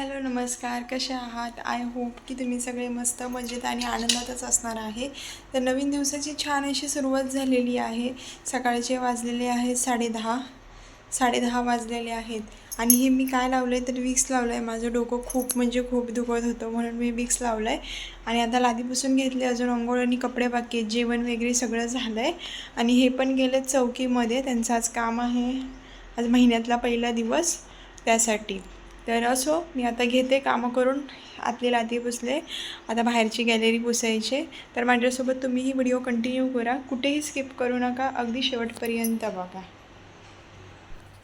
Hello नमस्कार, कसे आहात? आय होप की तुम्ही सगळे मस्त मजेत आणि आनंदातच असणार आहे. तर नवीन दिवसाची छान अशी सुरुवात झालेली आहे. सकाळचे वाजलेले आहेत 10:30 वाजलेले आहेत आणि हे मी काय लावलं आहे तर विक्स लावलं आहे. माझं डोकं खूप म्हणजे खूप दुखत होतं म्हणून मी विक्स लावलं आहे आणि आता लादी पुसून घेतली. अजून अंघोळ आणि कपडे बाकी आहेत, जेवण वगैरे सगळं झालं आहे आणि हे पण गेले चौकीमध्ये. त्यांचं आज काम आहे, आज महिन्यातला पहिला दिवस त्यासाठी. तर असो, मी आता घेते कामं करून. आतली लादी पुसले, आता बाहेरची गॅलरी पुसायचे. तर माझ्यासोबत तुम्हीही व्हिडिओ कंटिन्यू करा, कुठेही स्किप करू नका, अगदी शेवटपर्यंत बघा.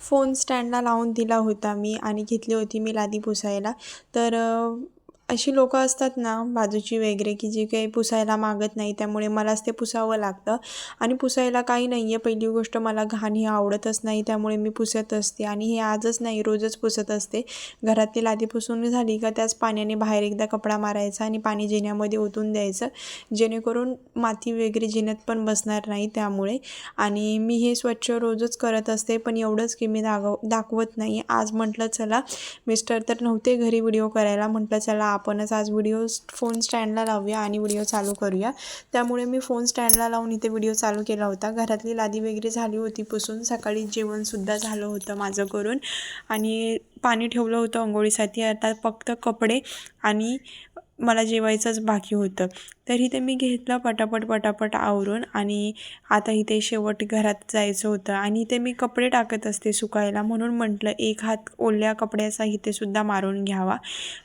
फोन स्टँडला लावून दिला होता मी आणि घेतली होती मी लादी पुसायला. तर अशी लोकं असतात ना बाजूची वगैरे की जी काही पुसायला मागत नाही, त्यामुळे मलाच ते पुसावं लागतं. आणि पुसायला काही नाही आहे, पहिली गोष्ट मला घाण ही आवडतच नाही, त्यामुळे मी पुसत असते आणि हे आजच नाही रोजच पुसत असते. घरातली लादी पुसून झाली का त्याच पाण्याने बाहेर एकदा कपडा मारायचा आणि पाणी जिन्यामध्ये ओतून द्यायचं, जेणेकरून माती वगैरे जिन्यात पण बसणार नाही त्यामुळे. आणि मी हे स्वच्छ रोजच करत असते, पण एवढंच की मी दाखवत नाही. आज म्हटलं चला, मिस्टर तर नव्हते घरी व्हिडिओ करायला, म्हटलं चला आपणच आज व्हिडिओ फोन स्टँडला लावूया आणि व्हिडिओ चालू करूया. त्यामुळे मी फोन स्टँडला लावून इथे व्हिडिओ चालू केला होता. घरातली लादी वगैरे झाली होती पुसून, सकाळी जेवणसुद्धा झालं होतं माझं करून आणि पाणी ठेवलं होतं अंघोळीसाठी. आता फक्त कपडे आणि मला जेवायचंच बाकी होतं. तर इथे मी घेतलं पटापट आवरून आणि आता इथे शेवट घरात जायचं होतं आणि इथे मी कपडे टाकत असते सुकायला, म्हणून म्हटलं एक हात ओल्या कपड्याचा इथे सुद्धा मारून घ्यावा.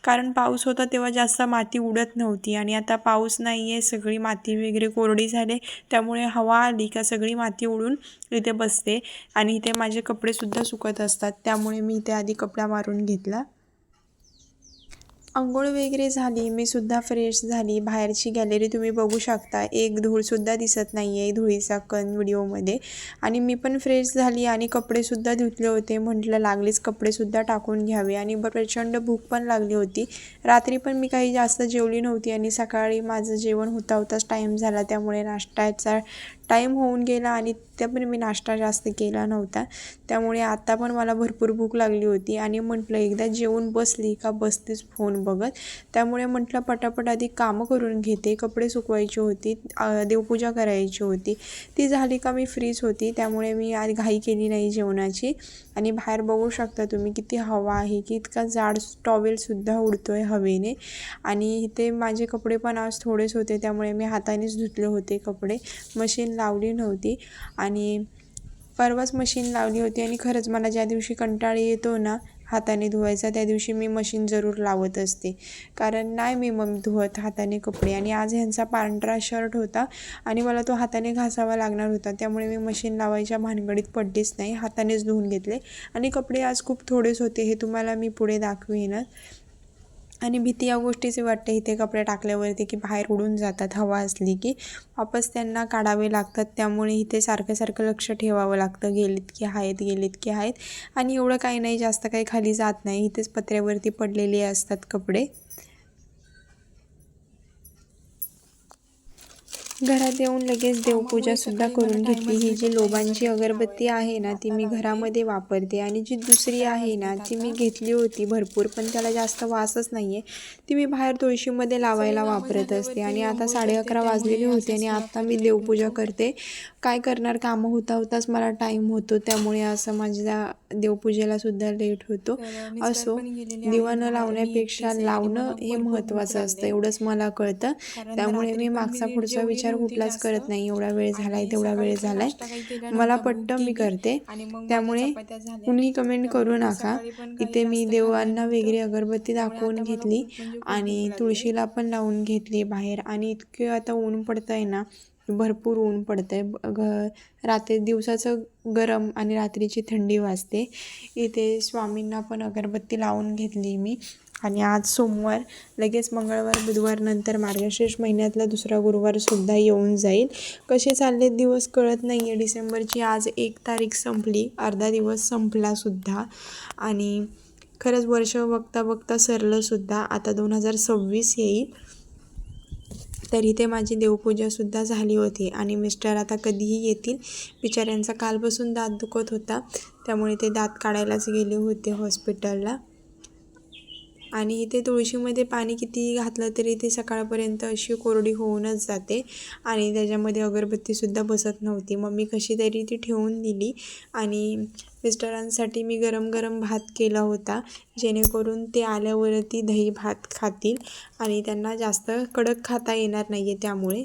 कारण पाऊस होता तेव्हा जास्त माती उडत नव्हती आणि आता पाऊस नाही आहे, सगळी माती वगैरे कोरडी झाली, त्यामुळे हवा आली का सगळी माती उडून इथे बसते आणि इथे माझे कपडेसुद्धा सुकत असतात. त्यामुळे मी इथे आधी कपडा मारून घेतला. अंघोळ वगैरे झाली, मी सुद्धा फ्रेश झाली. बाहेरची गॅलरी तुम्ही बघू शकता, एक धूळसुद्धा दिसत नाही आहे, धुळीचा कण व्हिडिओमध्ये. आणि मी पण फ्रेश झाली आणि कपडेसुद्धा धुतले होते. म्हटलं लागलीच कपडेसुद्धा टाकून घ्यावे आणि प्रचंड भूक पण लागली होती. रात्री पण मी काही जास्त जेवली नव्हती आणि सकाळी माझं जेवण होताच टाईम झाला, त्यामुळे नाश्त्याचा टाईम होऊन गेला आणि त्या पण मी नाश्ता जास्त केला नव्हता. त्यामुळे आता पण मला भरपूर भूक लागली होती आणि म्हटलं एकदा जेवून बसली का बसतेच फोन बघत. त्यामुळे म्हटलं पटापट आधी कामं करून घेते. कपडे सुकवायची होती, देवपूजा करायची होती, ती झाली का मी फ्रीच होती. त्यामुळे मी आज घाई केली नाही जेवणाची. आणि बाहेर बघू शकता तुम्ही किती हवा आहे, की इतका जाड टॉवेलसुद्धा उडतोय हवेने. आणि इथे माझे कपडे पण आज थोडेच होते, त्यामुळे मी हातानेच धुतले होते कपडे, मशीन लावली नव्हती. आणि परवाच मशीन लावली होती आणि खरंच मला ज्या दिवशी कंटाळा येतो ना हाताने धुवायचा, त्या दिवशी मी मशीन जरूर लावत असते, कारण नाही मी मग धुवत हाताने कपडे. आणि आज ह्यांचा पांढरा शर्ट होता आणि मला तो हाताने घासावा लागणार होता, त्यामुळे मी मशीन लावायच्या भानगडीत पडलीच नाही, हातानेच धुवून घेतले. आणि कपडे आज खूप थोडेच होते, हे तुम्हाला मी पुढे दाखवीनच. आणि भीती या गोष्टीची वाटते इथे कपडे टाकल्यावरती की बाहेर उडून जातात, हवा असली की वापस त्यांना काढावे लागतात. त्यामुळे इथे सारखं लक्ष ठेवावं लागतं, गेलीत की आहेत. आणि एवढं काही नाही, जास्त काही खाली जात नाही, इथेच पत्र्यावरती पडलेले असतात कपडे. घरात येऊन लगेच देवपूजासुद्धा करून घेतली. ही जी लोबांची अगरबत्ती आहे ना, ती मी घरामध्ये वापरते आणि जी दुसरी आहे ना, ती मी घेतली होती भरपूर, पण त्याला जास्त वासच नाही आहे, ती मी बाहेर तुळशीमध्ये लावायला वापरत असते. आणि आता 11:30 वाजलेले होते आणि आता मी देवपूजा करते. काय करणार, कामं होताच मला टाईम होतो, त्यामुळे असं माझ्या देवपूजेला सुद्धा लेट होतो. असो, दिवा न लावण्यापेक्षा लावणं हे महत्त्वाचं असतं, एवढंच मला कळतं. त्यामुळे मी मागचा पुढचा विचार कुठलाच करत नाही, एवढा वेळ झालाय तेवढा वेळ झालाय, मला पट्ट मी करते. त्यामुळे कुणी कमेंट करू नका. इथे मी देवांना वगैरे अगरबत्ती दाखवून घेतली आणि तुळशीला पण लावून घेतली बाहेर. आणि इतके आता ऊन पडतंय ना, भरपूर ऊन पडतंय. रात्री दिवसाचं गरम आणि रात्रीची थंडी वाजते. इथे स्वामींना पण अगरबत्ती लावून घेतली मी. आणि आज सोमवार, लगेच मंगळवार बुधवार नंतर मार्गशीर्ष महिन्यातला दुसरा गुरुवारसुद्धा येऊन जाईल. कसे चालले दिवस कळत नाही आहे. डिसेंबरची आज 1 तारीख संपली, अर्धा दिवस संपलासुद्धा आणि खरंच वर्ष बघता सरलंसुद्धा. आता 2026 येईल. तर इथे माझी देवपूजासुद्धा झाली होती आणि मिस्टर आता कधीही येतील. बिचाऱ्यांचा कालपासून दात दुखत होता, त्यामुळे ते दात काढायलाच गेले होते हॉस्पिटलला. आणि इथे तुळशीमध्ये पाणी किती घातलं तरी ते सकाळपर्यंत अशी कोरडी होऊनच जाते आणि त्याच्यामध्ये अगरबत्तीसुद्धा बसत नव्हती. मम्मी कशी तरी ती ठेवून दिली आणि मिस्टरांसाठी मी गरम गरम भात केला होता, जेणेकरून ते आल्यावरती दही भात खातील आणि त्यांना जास्त कडक खाता येणार नाही आहे त्यामुळे.